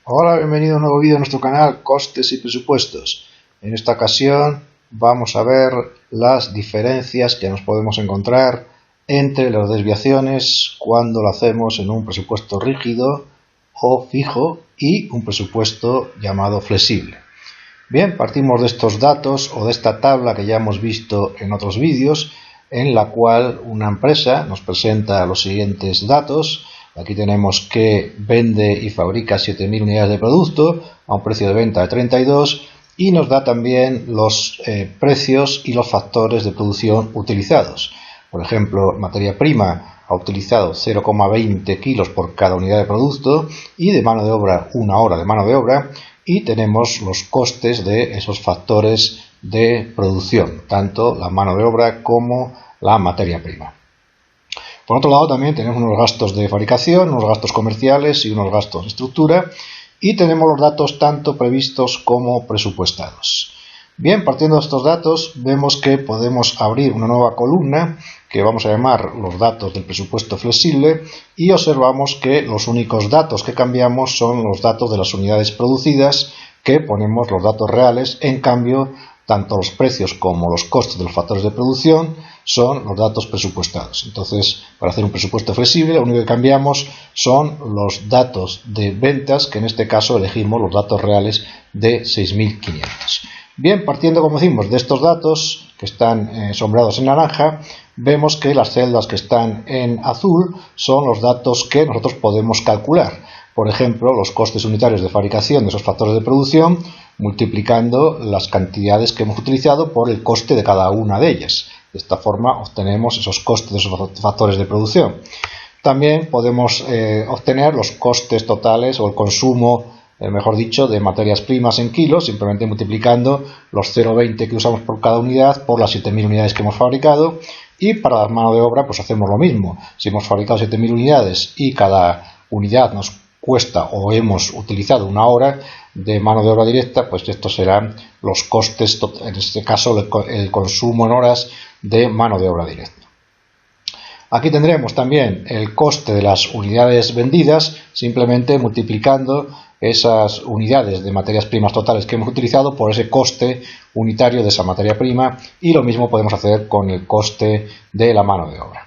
Hola, bienvenido a un nuevo vídeo de nuestro canal Costes y Presupuestos. En esta ocasión vamos a ver las diferencias que nos podemos encontrar entre las desviaciones cuando lo hacemos en un presupuesto rígido o fijo y un presupuesto llamado flexible. Bien, partimos de estos datos o de esta tabla que ya hemos visto en otros vídeos, en la cual una empresa nos presenta los siguientes datos. Aquí tenemos que vende y fabrica 7.000 unidades de producto a un precio de venta de 32 y nos da también los precios y los factores de producción utilizados. Por ejemplo, materia prima ha utilizado 0,20 kilos por cada unidad de producto y de mano de obra 1 hora de mano de obra, y tenemos los costes de esos factores de producción, tanto la mano de obra como la materia prima. Por otro lado, también tenemos unos gastos de fabricación, unos gastos comerciales y unos gastos de estructura, y tenemos los datos tanto previstos como presupuestados. Bien, partiendo de estos datos, vemos que podemos abrir una nueva columna que vamos a llamar los datos del presupuesto flexible, y observamos que los únicos datos que cambiamos son los datos de las unidades producidas, que ponemos los datos reales. En cambio, tanto los precios como los costes de los factores de producción son los datos presupuestados. Entonces, para hacer un presupuesto flexible, lo único que cambiamos son los datos de ventas, que en este caso elegimos los datos reales de 6.500. Bien, partiendo, como decimos, de estos datos que están sombreados en naranja, vemos que las celdas que están en azul son los datos que nosotros podemos calcular. Por ejemplo, los costes unitarios de fabricación de esos factores de producción, multiplicando las cantidades que hemos utilizado por el coste de cada una de ellas. De esta forma obtenemos esos costes de esos factores de producción. También podemos obtener los costes totales o el consumo, mejor dicho, de materias primas en kilos, simplemente multiplicando los 0,20 que usamos por cada unidad por las 7.000 unidades que hemos fabricado. Y para la mano de obra pues hacemos lo mismo. Si hemos fabricado 7.000 unidades y cada unidad nos cuesta o hemos utilizado 1 hora de mano de obra directa, pues estos serán los costes, en este caso el consumo en horas de mano de obra directa. Aquí tendremos también el coste de las unidades vendidas, simplemente multiplicando esas unidades de materias primas totales que hemos utilizado por ese coste unitario de esa materia prima, y lo mismo podemos hacer con el coste de la mano de obra.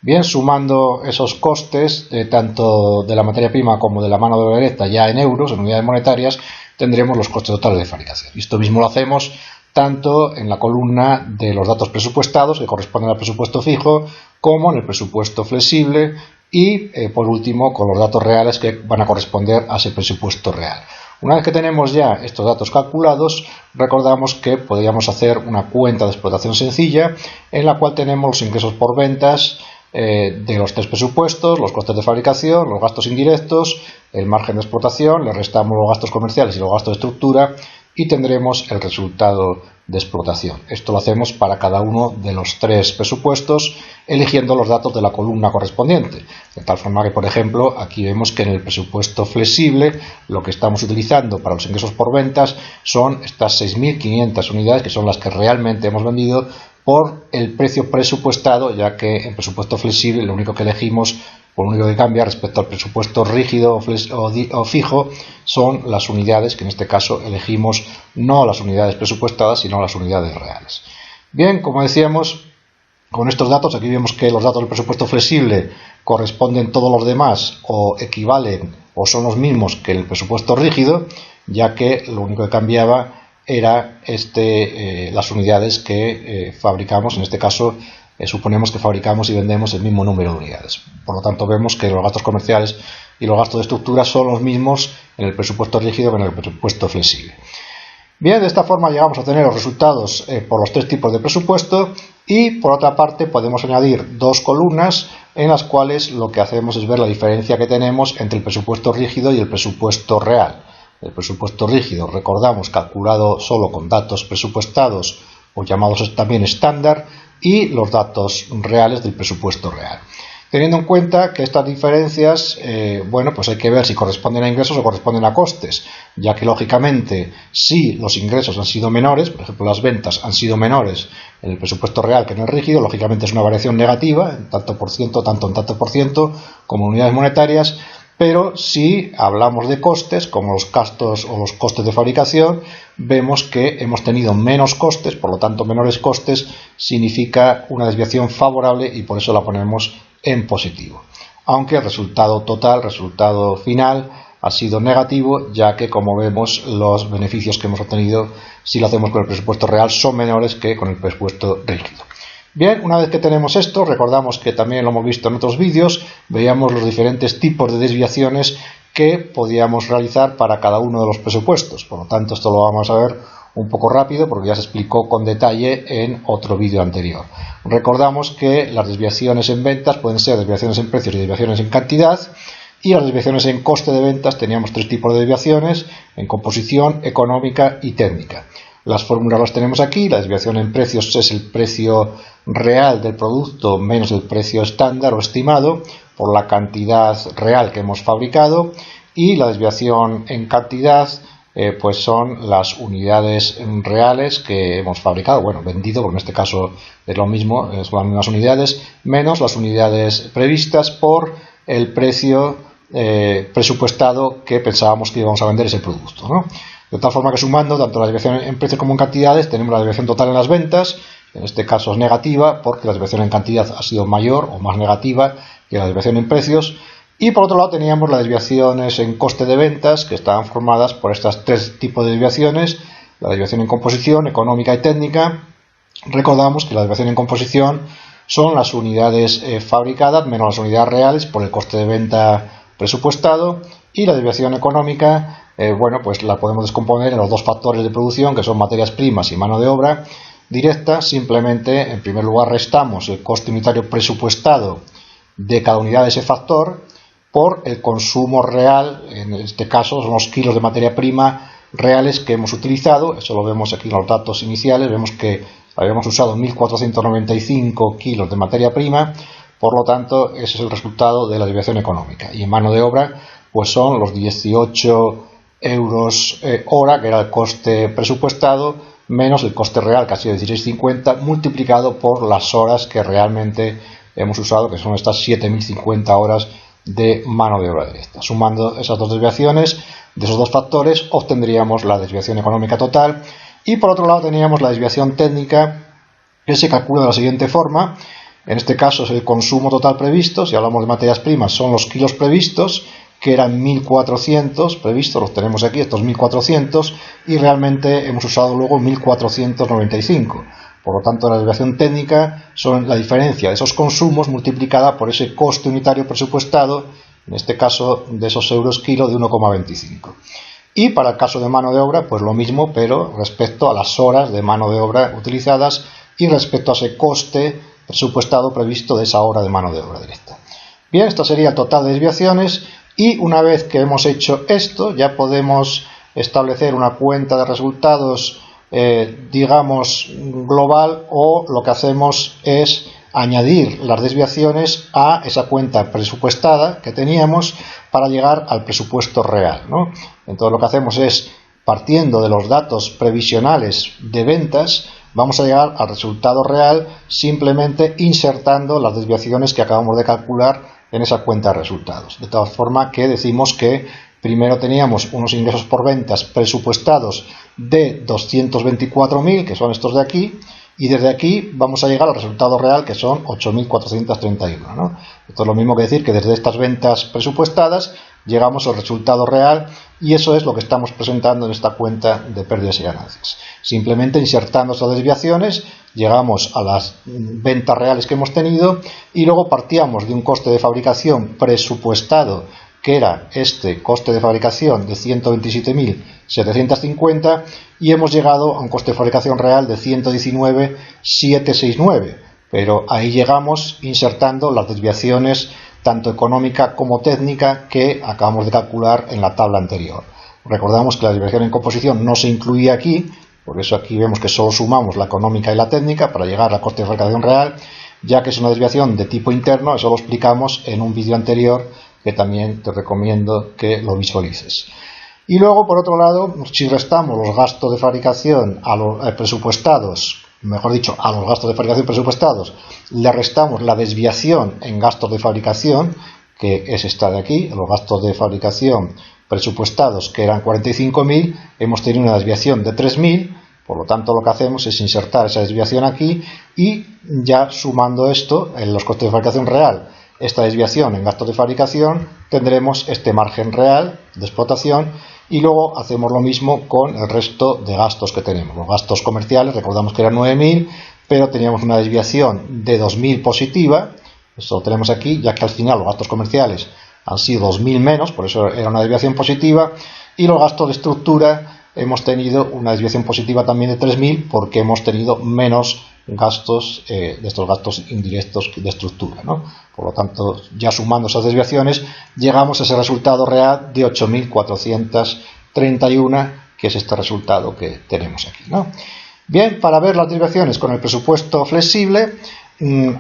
Bien, sumando esos costes, tanto de la materia prima como de la mano de obra directa, ya en euros, en unidades monetarias, tendremos los costes totales de fabricación. Esto mismo lo hacemos tanto en la columna de los datos presupuestados, que corresponden al presupuesto fijo, como en el presupuesto flexible, y por último con los datos reales, que van a corresponder a ese presupuesto real. Una vez que tenemos ya estos datos calculados, recordamos que podríamos hacer una cuenta de explotación sencilla, en la cual tenemos los ingresos por ventas de los 3 presupuestos, los costes de fabricación, los gastos indirectos, el margen de explotación, le restamos los gastos comerciales y los gastos de estructura, y tendremos el resultado de explotación. Esto lo hacemos para cada uno de los 3 presupuestos, eligiendo los datos de la columna correspondiente. De tal forma que, por ejemplo, aquí vemos que en el presupuesto flexible lo que estamos utilizando para los ingresos por ventas son estas 6.500 unidades, que son las que realmente hemos vendido por el precio presupuestado, ya que en presupuesto flexible lo único que elegimos, por lo único que cambia respecto al presupuesto rígido o fijo, son las unidades, que en este caso elegimos no las unidades presupuestadas, sino las unidades reales. Bien, como decíamos, con estos datos, aquí vemos que los datos del presupuesto flexible corresponden todos los demás o equivalen o son los mismos que el presupuesto rígido, ya que lo único que cambiaba era las unidades que fabricamos. En este caso suponemos que fabricamos y vendemos el mismo número de unidades. Por lo tanto, vemos que los gastos comerciales y los gastos de estructura son los mismos en el presupuesto rígido que en el presupuesto flexible. Bien, de esta forma llegamos a tener los resultados por los 3 tipos de presupuesto, y por otra parte podemos añadir 2 columnas en las cuales lo que hacemos es ver la diferencia que tenemos entre el presupuesto rígido y el presupuesto real. El presupuesto rígido, recordamos, calculado solo con datos presupuestados o llamados también estándar, y los datos reales del presupuesto real. Teniendo en cuenta que estas diferencias, pues hay que ver si corresponden a ingresos o corresponden a costes, ya que lógicamente si los ingresos han sido menores, por ejemplo las ventas han sido menores en el presupuesto real que en el rígido, lógicamente es una variación negativa, tanto en tanto por ciento como en unidades monetarias, Pero si hablamos de costes, como los gastos o los costes de fabricación, vemos que hemos tenido menos costes, por lo tanto menores costes significa una desviación favorable y por eso la ponemos en positivo. Aunque el resultado total, resultado final, ha sido negativo, ya que como vemos los beneficios que hemos obtenido si lo hacemos con el presupuesto real son menores que con el presupuesto rígido. Bien, una vez que tenemos esto, recordamos que también lo hemos visto en otros vídeos, veíamos los diferentes tipos de desviaciones que podíamos realizar para cada uno de los presupuestos. Por lo tanto, esto lo vamos a ver un poco rápido porque ya se explicó con detalle en otro vídeo anterior. Recordamos que las desviaciones en ventas pueden ser desviaciones en precios y desviaciones en cantidad. Y las desviaciones en coste de ventas teníamos tres tipos de desviaciones: en composición, económica y técnica. Las fórmulas las tenemos aquí. La desviación en precios es el precio real del producto menos el precio estándar o estimado por la cantidad real que hemos fabricado, y la desviación en cantidad pues son las unidades reales que hemos fabricado, bueno, vendido, porque en este caso es lo mismo, son las mismas unidades, menos las unidades previstas por el precio presupuestado que pensábamos que íbamos a vender ese producto, ¿no? De tal forma que sumando tanto la desviación en precio como en cantidades tenemos la desviación total en las ventas. En este caso es negativa porque la desviación en cantidad ha sido mayor o más negativa que la desviación en precios. Y por otro lado teníamos las desviaciones en coste de ventas, que estaban formadas por estos tres tipos de desviaciones: la desviación en composición, económica y técnica. Recordamos que la desviación en composición son las unidades fabricadas menos las unidades reales por el coste de venta presupuestado, y la desviación económica bueno, pues la podemos descomponer en los dos factores de producción, que son materias primas y mano de obra directa. Simplemente, en primer lugar, restamos el coste unitario presupuestado de cada unidad de ese factor por el consumo real. En este caso son los kilos de materia prima reales que hemos utilizado. Eso lo vemos aquí en los datos iniciales. Vemos que habíamos usado 1.495 kilos de materia prima. Por lo tanto, ese es el resultado de la desviación económica. Y en mano de obra, pues son los 18 euros hora, que era el coste presupuestado, menos el coste real, que ha sido 16,50, multiplicado por las horas que realmente hemos usado, que son estas 7.050 horas de mano de obra directa. Sumando esas dos desviaciones de esos dos factores, obtendríamos la desviación económica total. Y por otro lado teníamos la desviación técnica, que se calcula de la siguiente forma. En este caso es el consumo total previsto. Si hablamos de materias primas, son los kilos previstos, que eran 1.400 previstos, los tenemos aquí, estos 1.400, y realmente hemos usado luego 1.495. Por lo tanto, la desviación técnica son la diferencia de esos consumos multiplicada por ese coste unitario presupuestado, en este caso de esos euros kilo, de 1,25. Y para el caso de mano de obra, pues lo mismo, pero respecto a las horas de mano de obra utilizadas y respecto a ese coste presupuestado previsto de esa hora de mano de obra directa. Bien, esto sería el total de desviaciones, y una vez que hemos hecho esto ya podemos establecer una cuenta de resultados digamos global, o lo que hacemos es añadir las desviaciones a esa cuenta presupuestada que teníamos para llegar al presupuesto real, ¿no? Entonces lo que hacemos es, partiendo de los datos previsionales de ventas, vamos a llegar al resultado real simplemente insertando las desviaciones que acabamos de calcular en esa cuenta de resultados. De tal forma que decimos que primero teníamos unos ingresos por ventas presupuestados de 224.000, que son estos de aquí, y desde aquí vamos a llegar al resultado real, que son 8.431, ¿no? Esto es lo mismo que decir que desde estas ventas presupuestadas llegamos al resultado real, y eso es lo que estamos presentando en esta cuenta de pérdidas y ganancias. Simplemente insertando esas desviaciones llegamos a las ventas reales que hemos tenido, y luego partíamos de un coste de fabricación presupuestado, que era este coste de fabricación de 127.750, y hemos llegado a un coste de fabricación real de 119.769, pero ahí llegamos insertando las desviaciones tanto económica como técnica que acabamos de calcular en la tabla anterior. Recordamos que la desviación en composición no se incluía aquí, por eso aquí vemos que solo sumamos la económica y la técnica para llegar al coste de fabricación real, ya que es una desviación de tipo interno. Eso lo explicamos en un vídeo anterior, que también te recomiendo que lo visualices. Y luego, por otro lado, si restamos los gastos de fabricación a los presupuestados, mejor dicho, a los gastos de fabricación presupuestados, le restamos la desviación en gastos de fabricación, que es esta de aquí, los gastos de fabricación presupuestados, que eran 45.000, hemos tenido una desviación de 3.000, por lo tanto lo que hacemos es insertar esa desviación aquí y ya sumando esto en los costes de fabricación real, esta desviación en gastos de fabricación, tendremos este margen real de explotación y luego hacemos lo mismo con el resto de gastos que tenemos. Los gastos comerciales, recordamos que eran 9.000, pero teníamos una desviación de 2.000 positiva, esto lo tenemos aquí, ya que al final los gastos comerciales han sido 2.000 menos, por eso era una desviación positiva, y los gastos de estructura hemos tenido una desviación positiva también de 3.000 porque hemos tenido menos gastos de estos gastos indirectos de estructura, ¿no? Por lo tanto, ya sumando esas desviaciones, llegamos a ese resultado real de 8.431, que es este resultado que tenemos aquí, ¿no? Bien, para ver las desviaciones con el presupuesto flexible,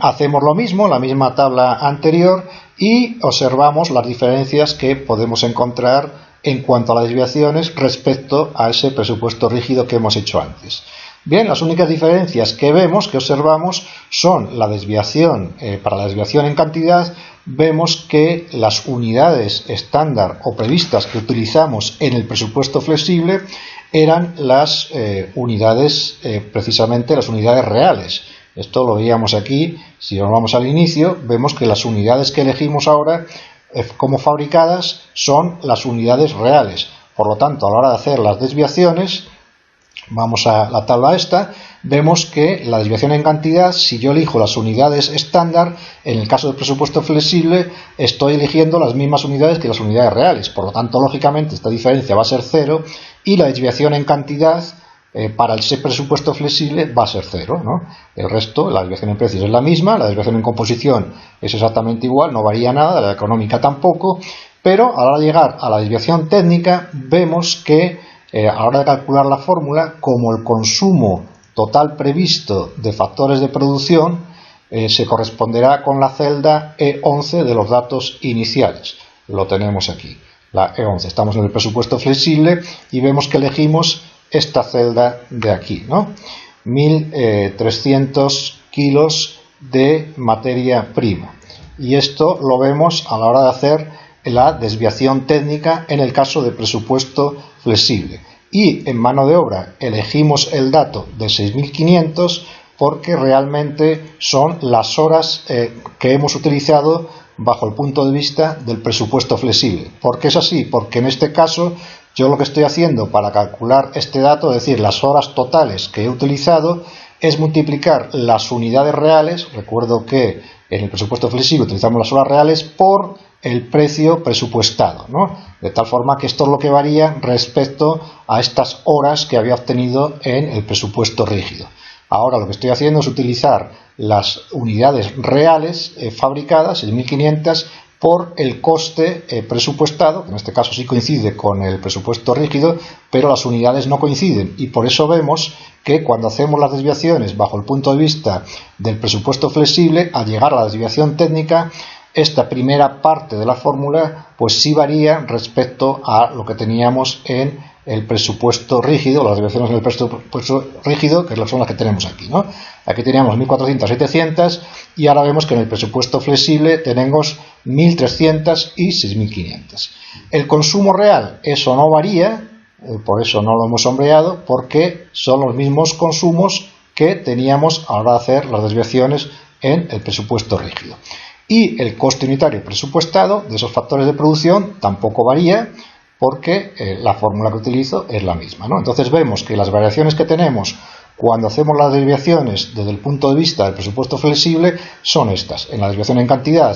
hacemos lo mismo, la misma tabla anterior, y observamos las diferencias que podemos encontrar en cuanto a las desviaciones respecto a ese presupuesto rígido que hemos hecho antes. Bien, las únicas diferencias que vemos, que observamos, son la desviación. Para la desviación en cantidad, vemos que las unidades estándar o previstas que utilizamos en el presupuesto flexible eran las unidades, precisamente las unidades reales. Esto lo veíamos aquí. Si nos vamos al inicio, vemos que las unidades que elegimos ahora como fabricadas son las unidades reales. Por lo tanto, a la hora de hacer las desviaciones, vamos a la tabla esta, vemos que la desviación en cantidad, si yo elijo las unidades estándar, en el caso del presupuesto flexible, estoy eligiendo las mismas unidades que las unidades reales. Por lo tanto, lógicamente, esta diferencia va a ser 0 y la desviación en cantidad para ese presupuesto flexible va a ser 0, ¿no? El resto, la desviación en precios es la misma, la desviación en composición es exactamente igual, no varía nada, la económica tampoco, pero a la hora de llegar a la desviación técnica, vemos que a la hora de calcular la fórmula, como el consumo total previsto de factores de producción se corresponderá con la celda E11 de los datos iniciales. Lo tenemos aquí, la E11. Estamos en el presupuesto flexible y vemos que elegimos esta celda de aquí, ¿no? 1.300 kilos de materia prima. Y esto lo vemos a la hora de hacer la desviación técnica en el caso de presupuesto flexible. Y en mano de obra elegimos el dato de 6.500 porque realmente son las horas que hemos utilizado bajo el punto de vista del presupuesto flexible. ¿Por qué es así? Porque en este caso yo lo que estoy haciendo para calcular este dato, es decir, las horas totales que he utilizado, es multiplicar las unidades reales, recuerdo que en el presupuesto flexible utilizamos las horas reales, por el precio presupuestado, ¿no? De tal forma que esto es lo que varía respecto a estas horas que había obtenido en el presupuesto rígido. Ahora lo que estoy haciendo es utilizar las unidades reales fabricadas, 6.500, por el coste presupuestado, que en este caso sí coincide con el presupuesto rígido, pero las unidades no coinciden, y por eso vemos que cuando hacemos las desviaciones bajo el punto de vista del presupuesto flexible, al llegar a la desviación técnica, esta primera parte de la fórmula pues sí varía respecto a lo que teníamos en el presupuesto rígido, las desviaciones en el presupuesto rígido, que son las que tenemos aquí, ¿no? Aquí teníamos 1.400, 700 y ahora vemos que en el presupuesto flexible tenemos 1.300 y 6.500. El consumo real, eso no varía, por eso no lo hemos sombreado, porque son los mismos consumos que teníamos a la hora de hacer las desviaciones en el presupuesto rígido. Y el coste unitario presupuestado de esos factores de producción tampoco varía, porque la fórmula que utilizo es la misma, ¿no? Entonces vemos que las variaciones que tenemos cuando hacemos las desviaciones desde el punto de vista del presupuesto flexible son estas. En la desviación en cantidad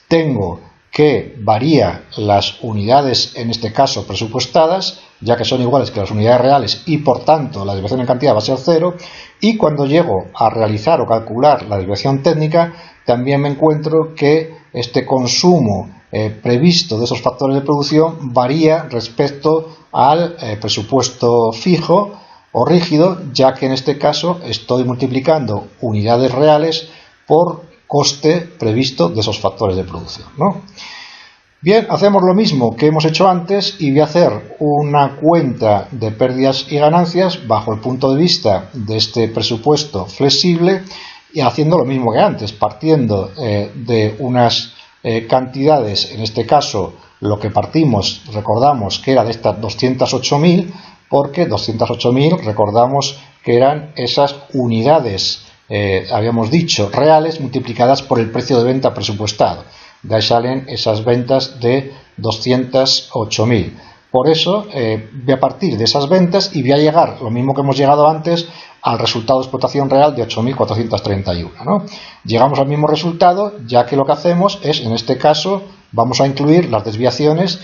tengo que varía las unidades, en este caso presupuestadas, ya que son iguales que las unidades reales y por tanto la desviación en cantidad va a ser 0, y cuando llego a realizar o calcular la desviación técnica también me encuentro que este consumo previsto de esos factores de producción varía respecto al presupuesto fijo o rígido, ya que en este caso estoy multiplicando unidades reales por coste previsto de esos factores de producción, ¿no? Bien, hacemos lo mismo que hemos hecho antes y voy a hacer una cuenta de pérdidas y ganancias bajo el punto de vista de este presupuesto flexible y haciendo lo mismo que antes, partiendo de unas cantidades, en este caso lo que partimos, recordamos que era de estas 208.000, porque 208.000 recordamos que eran esas unidades, habíamos dicho, reales multiplicadas por el precio de venta presupuestado. De ahí salen esas ventas de 208.000. Por eso voy a partir de esas ventas y voy a llegar, lo mismo que hemos llegado antes, al resultado de explotación real de 8.431, ¿no? Llegamos al mismo resultado, ya que lo que hacemos es, en este caso, vamos a incluir las desviaciones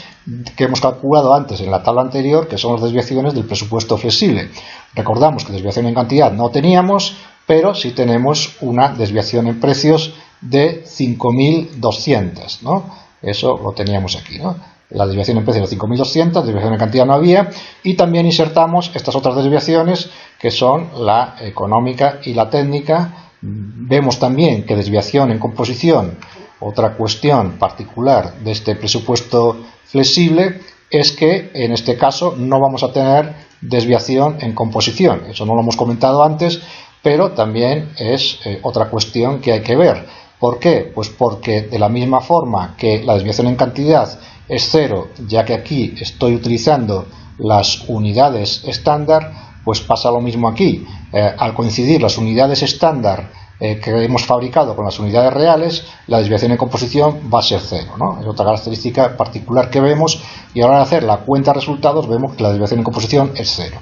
que hemos calculado antes en la tabla anterior, que son las desviaciones del presupuesto flexible. Recordamos que desviación en cantidad no teníamos, pero sí tenemos una desviación en precios de 5.200, ¿no? Eso lo teníamos aquí, ¿no? La desviación en precios de 5.200, desviación en cantidad no había, y también insertamos estas otras desviaciones que son la económica y la técnica. Vemos también que desviación en composición, otra cuestión particular de este presupuesto flexible, es que en este caso no vamos a tener desviación en composición. Eso no lo hemos comentado antes, pero también es otra cuestión que hay que ver. ¿Por qué? Pues porque de la misma forma que la desviación en cantidad es cero, ya que aquí estoy utilizando las unidades estándar, pues pasa lo mismo aquí. Al coincidir las unidades estándar que hemos fabricado con las unidades reales, la desviación en composición va a ser cero, ¿no? Es otra característica particular que vemos, y ahora al hacer la cuenta de resultados vemos que la desviación en composición es cero.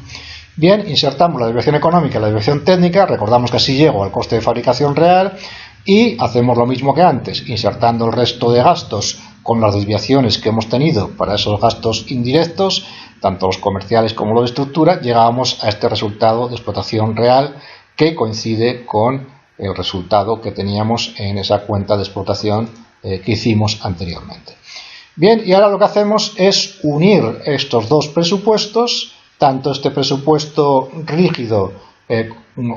Bien, insertamos la desviación económica y la desviación técnica, recordamos que así llego al coste de fabricación real, y hacemos lo mismo que antes, insertando el resto de gastos con las desviaciones que hemos tenido para esos gastos indirectos, tanto los comerciales como los de estructura, llegábamos a este resultado de explotación real que coincide con el resultado que teníamos en esa cuenta de explotación que hicimos anteriormente. Bien, y ahora lo que hacemos es unir estos dos presupuestos, tanto este presupuesto rígido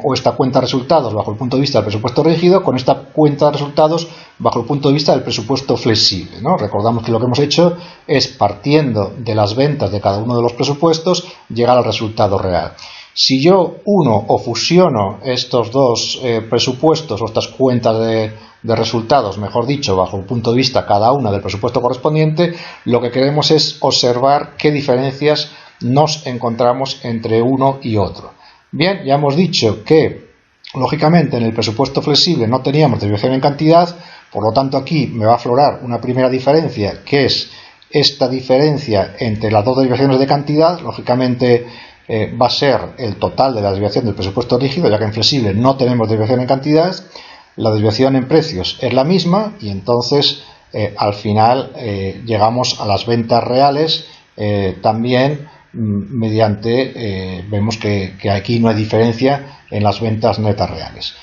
o esta cuenta de resultados bajo el punto de vista del presupuesto rígido, con esta cuenta de resultados bajo el punto de vista del presupuesto flexible, ¿no? Recordamos que lo que hemos hecho es, partiendo de las ventas de cada uno de los presupuestos, llegar al resultado real. Si yo uno o fusiono estos dos presupuestos o estas cuentas de resultados, mejor dicho, bajo el punto de vista cada una del presupuesto correspondiente, lo que queremos es observar qué diferencias nos encontramos entre uno y otro. Bien, ya hemos dicho que, lógicamente, en el presupuesto flexible no teníamos desviación en cantidad, por lo tanto aquí me va a aflorar una primera diferencia, que es esta diferencia entre las dos desviaciones de cantidad. Lógicamente va a ser el total de la desviación del presupuesto rígido, ya que en flexible no tenemos desviación en cantidad. La desviación en precios es la misma, y entonces al final llegamos a las ventas reales también mediante, vemos que aquí no hay diferencia en las ventas netas reales.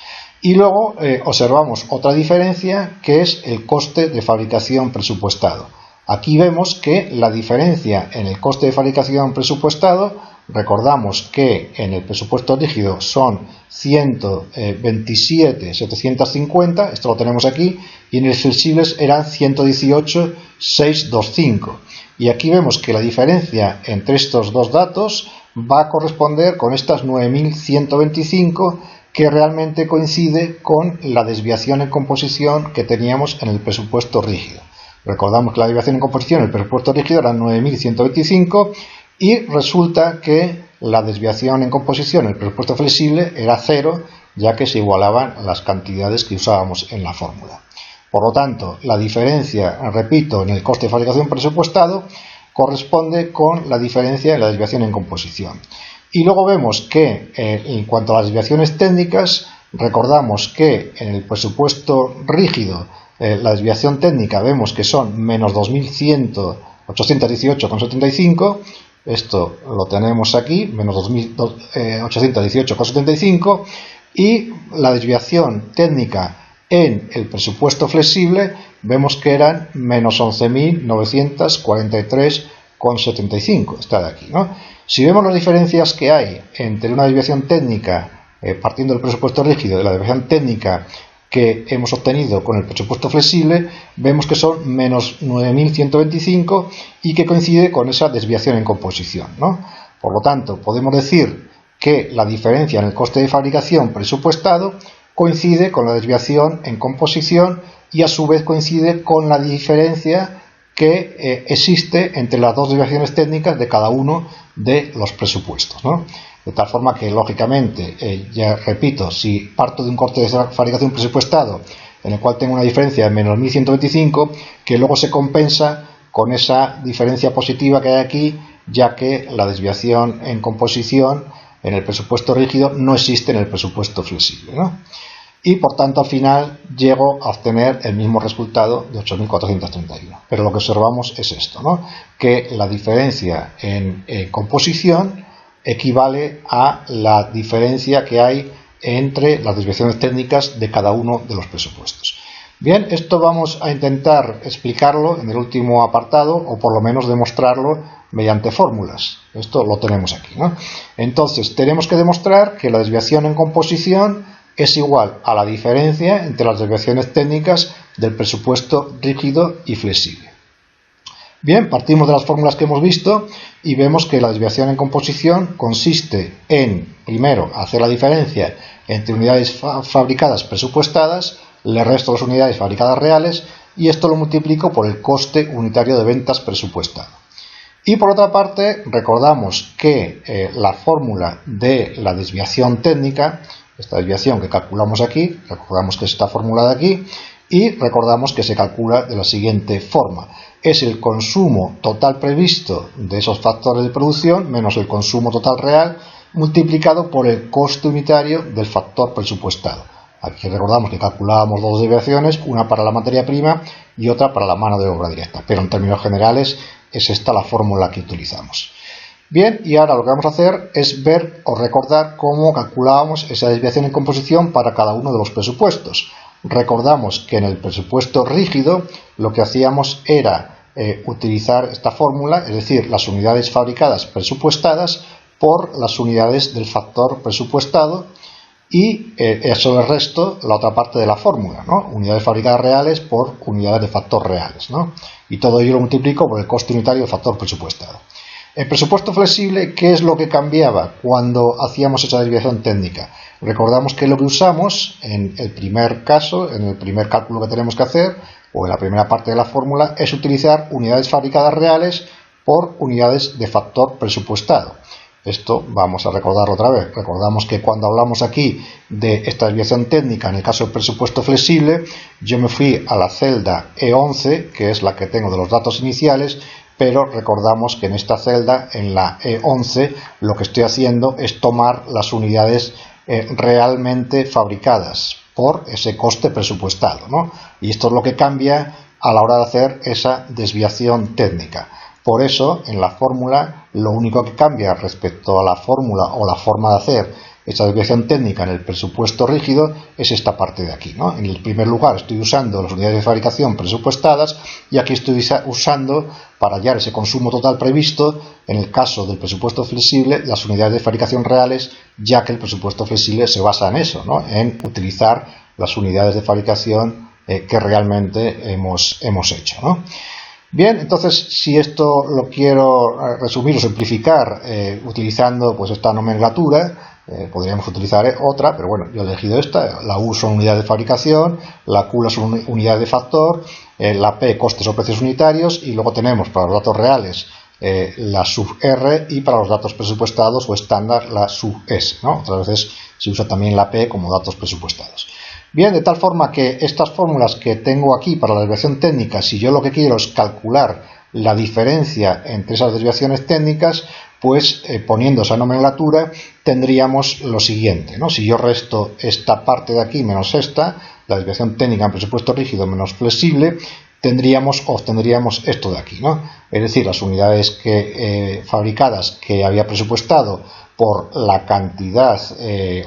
Y luego observamos otra diferencia, que es el coste de fabricación presupuestado. Aquí vemos que la diferencia en el coste de fabricación presupuestado, recordamos que en el presupuesto rígido son 127.750, esto lo tenemos aquí, y en el flexible eran 118.625. Y aquí vemos que la diferencia entre estos dos datos va a corresponder con estas 9.125, que realmente coincide con la desviación en composición que teníamos en el presupuesto rígido. Recordamos que la desviación en composición en el presupuesto rígido era 9.125, y resulta que la desviación en composición en el presupuesto flexible era cero, ya que se igualaban las cantidades que usábamos en la fórmula. Por lo tanto, la diferencia, repito, en el coste de fabricación presupuestado corresponde con la diferencia en la desviación en composición. Y luego vemos que en cuanto a las desviaciones técnicas, recordamos que en el presupuesto rígido la desviación técnica vemos que son menos 2.818,75, esto lo tenemos aquí, menos 2.818,75, y la desviación técnica en el presupuesto flexible vemos que eran menos 11.943,75, está de aquí, ¿no? Si vemos las diferencias que hay entre una desviación técnica partiendo del presupuesto rígido y la desviación técnica que hemos obtenido con el presupuesto flexible, vemos que son menos 9.125 y que coincide con esa desviación en composición, ¿no? Por lo tanto, podemos decir que la diferencia en el coste de fabricación presupuestado coincide con la desviación en composición y a su vez coincide con la diferencia que existe entre las dos desviaciones técnicas de cada uno de los presupuestos, ¿no? De tal forma que, lógicamente, ya repito, si parto de un coste de fabricación presupuestado en el cual tengo una diferencia de menos 1125, que luego se compensa con esa diferencia positiva que hay aquí, ya que la desviación en composición en el presupuesto rígido no existe en el presupuesto flexible, ¿no? Y por tanto al final llego a obtener el mismo resultado de 8.431. Pero lo que observamos es esto, ¿no? Que la diferencia en composición equivale a la diferencia que hay entre las desviaciones técnicas de cada uno de los presupuestos. Bien, esto vamos a intentar explicarlo en el último apartado, o por lo menos demostrarlo mediante fórmulas. Esto lo tenemos aquí, ¿no? Entonces, tenemos que demostrar que la desviación en composición es igual a la diferencia entre las desviaciones técnicas del presupuesto rígido y flexible. Bien, partimos de las fórmulas que hemos visto y vemos que la desviación en composición consiste en, primero, hacer la diferencia entre unidades fabricadas presupuestadas, le resto las unidades fabricadas reales y esto lo multiplico por el coste unitario de ventas presupuestado. Y por otra parte, recordamos que la fórmula de la desviación técnica, esta desviación que calculamos aquí, recordamos que está formulada aquí, y recordamos que se calcula de la siguiente forma. Es el consumo total previsto de esos factores de producción menos el consumo total real multiplicado por el coste unitario del factor presupuestado. Aquí recordamos que calculábamos dos desviaciones, una para la materia prima y otra para la mano de obra directa, pero en términos generales es esta la fórmula que utilizamos. Bien, y ahora lo que vamos a hacer es ver o recordar cómo calculábamos esa desviación en composición para cada uno de los presupuestos. Recordamos que en el presupuesto rígido lo que hacíamos era utilizar esta fórmula, es decir, las unidades fabricadas presupuestadas por las unidades del factor presupuestado y eso el resto, la otra parte de la fórmula, ¿no? Unidades fabricadas reales por unidades de factor reales, ¿no? Y todo ello lo multiplico por el coste unitario del factor presupuestado. El presupuesto flexible, ¿qué es lo que cambiaba cuando hacíamos esa desviación técnica? Recordamos que lo que usamos en el primer caso, en el primer cálculo que tenemos que hacer, o en la primera parte de la fórmula, es utilizar unidades fabricadas reales por unidades de factor presupuestado. Esto vamos a recordarlo otra vez. Recordamos que cuando hablamos aquí de esta desviación técnica, en el caso del presupuesto flexible, yo me fui a la celda E11, que es la que tengo de los datos iniciales, pero recordamos que en esta celda, en la E11, lo que estoy haciendo es tomar las unidades realmente fabricadas por ese coste presupuestado, ¿no? Y esto es lo que cambia a la hora de hacer esa desviación técnica. Por eso, en la fórmula, lo único que cambia respecto a la fórmula o la forma de hacer esa desviación técnica en el presupuesto rígido es esta parte de aquí, ¿no? En el primer lugar estoy usando las unidades de fabricación presupuestadas y aquí estoy usando, para hallar ese consumo total previsto, en el caso del presupuesto flexible, las unidades de fabricación reales, ya que el presupuesto flexible se basa en eso, ¿no? En utilizar las unidades de fabricación que realmente hemos hecho, ¿no? Bien, entonces si esto lo quiero resumir o simplificar utilizando pues esta nomenclatura, podríamos utilizar otra, pero bueno, yo he elegido esta. La U son unidades de fabricación, la Q son unidades de factor, la P costes o precios unitarios, y luego tenemos para los datos reales la sub R y para los datos presupuestados o estándar la sub S, ¿no? Otras veces se usa también la P como datos presupuestados. Bien, de tal forma que estas fórmulas que tengo aquí para la desviación técnica, si yo lo que quiero es calcular la diferencia entre esas desviaciones técnicas, pues poniendo esa nomenclatura tendríamos lo siguiente, ¿no? Si yo resto esta parte de aquí menos esta, la desviación técnica en presupuesto rígido menos flexible, obtendríamos esto de aquí, ¿no? Es decir, las unidades fabricadas que había presupuestado por la cantidad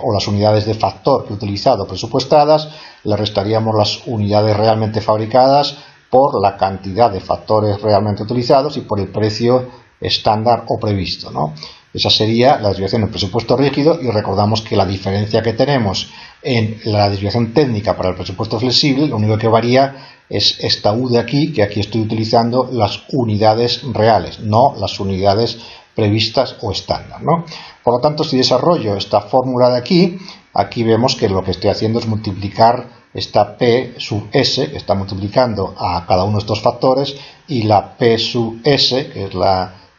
o las unidades de factor que he utilizado presupuestadas, le restaríamos las unidades realmente fabricadas por la cantidad de factores realmente utilizados y por el precio estándar o previsto, ¿no? Esa sería la desviación en presupuesto rígido, y recordamos que la diferencia que tenemos en la desviación técnica para el presupuesto flexible, lo único que varía es esta U de aquí, que aquí estoy utilizando las unidades reales, no las unidades previstas o estándar, ¿no? Por lo tanto, si desarrollo esta fórmula de aquí, aquí vemos que lo que estoy haciendo es multiplicar esta P sub S, que está multiplicando a cada uno de estos factores, y la P sub S, que es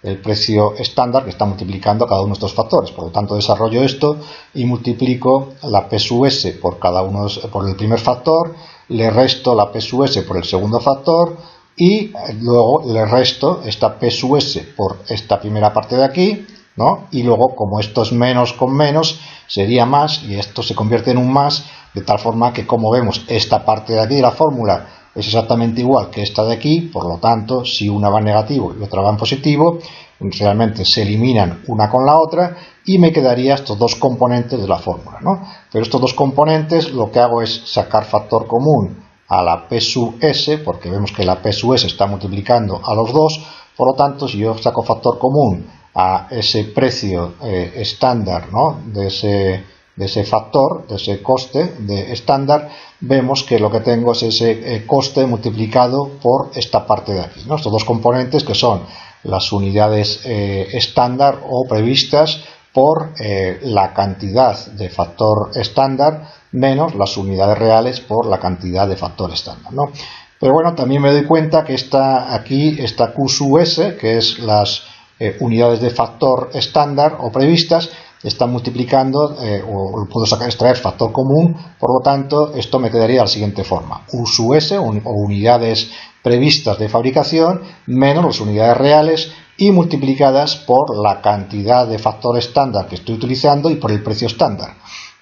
el precio estándar, que está multiplicando a cada uno de estos factores. Por lo tanto, desarrollo esto y multiplico la P sub S por por el primer factor, le resto la P sub S por el segundo factor y luego le resto esta P sub S por esta primera parte de aquí, ¿no? Y luego, como esto es menos con menos, sería más, y esto se convierte en un más, de tal forma que, como vemos, esta parte de aquí de la fórmula es exactamente igual que esta de aquí. Por lo tanto, si una va en negativo y otra va en positivo, realmente se eliminan una con la otra y me quedaría estos dos componentes de la fórmula, ¿no? Pero estos dos componentes lo que hago es sacar factor común a la P sub S, porque vemos que la P sub S está multiplicando a los dos. Por lo tanto, si yo saco factor común a ese precio estándar, ¿no?, de ese factor, de ese coste de estándar, vemos que lo que tengo es ese coste multiplicado por esta parte de aquí, ¿no? Estos dos componentes, que son las unidades estándar o previstas por la cantidad de factor estándar menos las unidades reales por la cantidad de factor estándar, ¿no? Pero bueno, también me doy cuenta que esta Q sub S, que es las unidades de factor estándar o previstas, están multiplicando o puedo extraer factor común. Por lo tanto, esto me quedaría de la siguiente forma: U sub S, o unidades previstas de fabricación, menos las unidades reales y multiplicadas por la cantidad de factor estándar que estoy utilizando y por el precio estándar.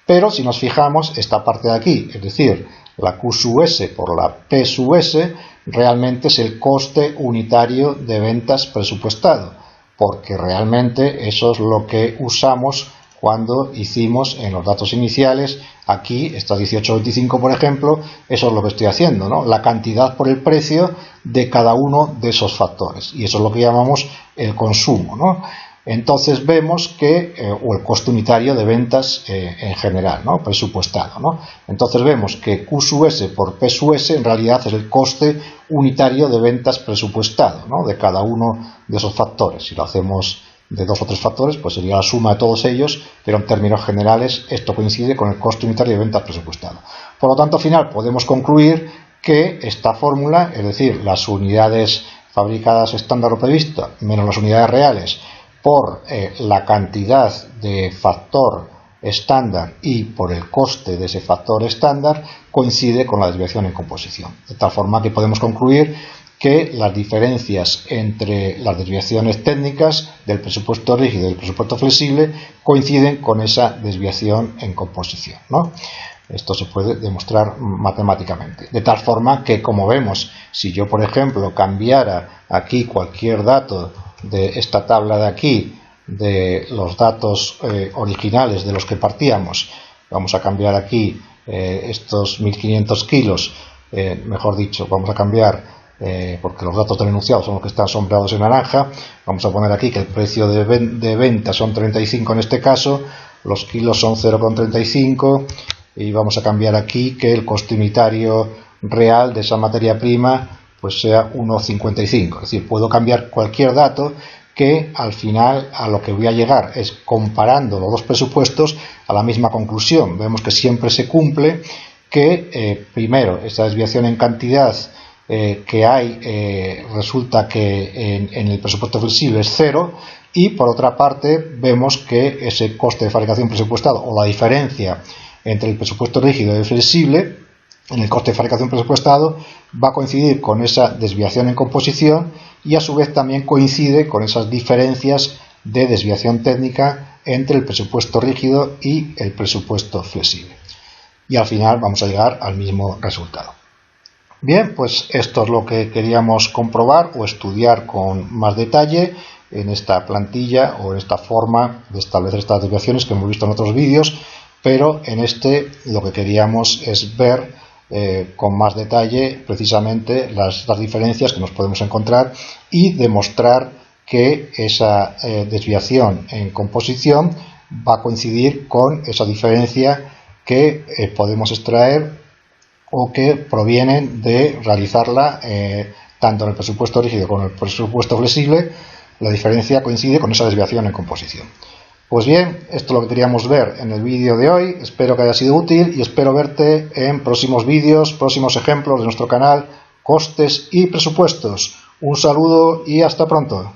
Pero si nos fijamos, esta parte de aquí, es decir, la Q sub S por la P sub S, realmente es el coste unitario de ventas presupuestado, porque realmente eso es lo que usamos cuando hicimos en los datos iniciales. Aquí, esta 1825, por ejemplo, eso es lo que estoy haciendo, ¿no? La cantidad por el precio de cada uno de esos factores, y eso es lo que llamamos el consumo, ¿no? Entonces vemos que, o el coste unitario de ventas en general, ¿no?, presupuestado, ¿no? Entonces vemos que Q sub S por P sub S en realidad es el coste unitario de ventas presupuestado, ¿no?, de cada uno de esos factores. Si lo hacemos de dos o tres factores, pues sería la suma de todos ellos, pero en términos generales esto coincide con el coste unitario de ventas presupuestado. Por lo tanto, al final podemos concluir que esta fórmula, es decir, las unidades fabricadas estándar o previstas menos las unidades reales por la cantidad de factor estándar y por el coste de ese factor estándar, coincide con la desviación en composición. De tal forma que podemos concluir que las diferencias entre las desviaciones técnicas del presupuesto rígido y del presupuesto flexible coinciden con esa desviación en composición, ¿no? Esto se puede demostrar matemáticamente. De tal forma que, como vemos, si yo, por ejemplo, cambiara aquí cualquier dato de esta tabla de aquí, de los datos originales de los que partíamos, vamos a cambiar aquí estos 1500 kilos, mejor dicho, vamos a cambiar, porque los datos del enunciado son los que están sombreados en naranja, vamos a poner aquí que el precio de venta son 35 en este caso, los kilos son 0,35, y vamos a cambiar aquí que el coste unitario real de esa materia prima pues sea 1,55. Es decir, puedo cambiar cualquier dato, que al final a lo que voy a llegar es, comparando los dos presupuestos, a la misma conclusión. Vemos que siempre se cumple, que primero esta desviación en cantidad que hay resulta que en el presupuesto flexible es cero, y por otra parte vemos que ese coste de fabricación presupuestado, o la diferencia entre el presupuesto rígido y el flexible en el coste de fabricación presupuestado, va a coincidir con esa desviación en composición, y a su vez también coincide con esas diferencias de desviación técnica entre el presupuesto rígido y el presupuesto flexible. Y al final vamos a llegar al mismo resultado. Bien, pues esto es lo que queríamos comprobar o estudiar con más detalle en esta plantilla o en esta forma de establecer estas desviaciones que hemos visto en otros vídeos, pero en este lo que queríamos es ver con más detalle precisamente las diferencias que nos podemos encontrar y demostrar que esa desviación en composición va a coincidir con esa diferencia que podemos extraer o que provienen de realizarla tanto en el presupuesto rígido como en el presupuesto flexible. La diferencia coincide con esa desviación en composición. Pues bien, esto es lo que queríamos ver en el vídeo de hoy. Espero que haya sido útil y espero verte en próximos vídeos, próximos ejemplos de nuestro canal, costes y presupuestos. Un saludo y hasta pronto.